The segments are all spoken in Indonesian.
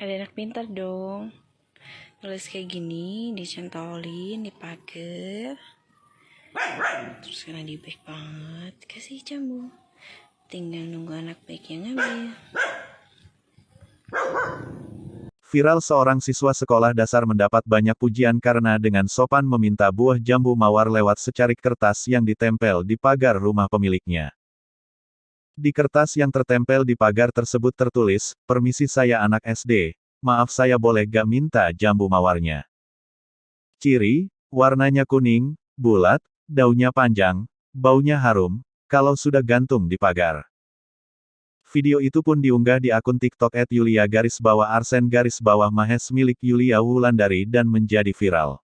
Ada anak pintar dong. Nulis kayak gini, dicentolin di pagar. Terus karena di baik banget, kasih jambu. Tinggal nunggu anak baiknya ngambil. Viral seorang siswa sekolah dasar mendapat banyak pujian karena dengan sopan meminta buah jambu mawar lewat secarik kertas yang ditempel di pagar rumah pemiliknya. Di kertas yang tertempel di pagar tersebut tertulis, "Permisi saya anak SD, maaf saya boleh gak minta jambu mawarnya. Ciri, warnanya kuning, bulat, daunnya panjang, baunya harum, kalau sudah gantung di pagar." Video itu pun diunggah di akun TikTok @yulia_arsen_mahes milik Yulia Wulandari dan menjadi viral.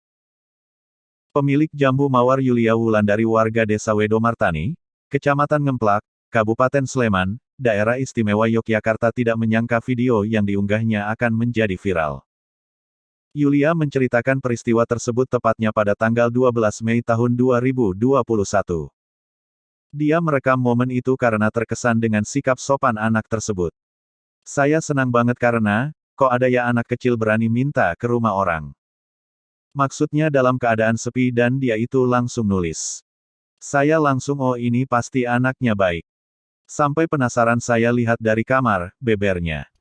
Pemilik jambu mawar Yulia Wulandari warga Desa Wedomartani, Kecamatan Ngemplak, Kabupaten Sleman, Daerah Istimewa Yogyakarta tidak menyangka video yang diunggahnya akan menjadi viral. Yulia menceritakan peristiwa tersebut tepatnya pada tanggal 12 Mei tahun 2021. Dia merekam momen itu karena terkesan dengan sikap sopan anak tersebut. "Saya senang banget karena, kok ada ya anak kecil berani minta ke rumah orang. Maksudnya dalam keadaan sepi dan dia itu langsung nulis. Saya langsung oh ini pasti anaknya baik. Sampai penasaran saya lihat dari kamar, bebernya.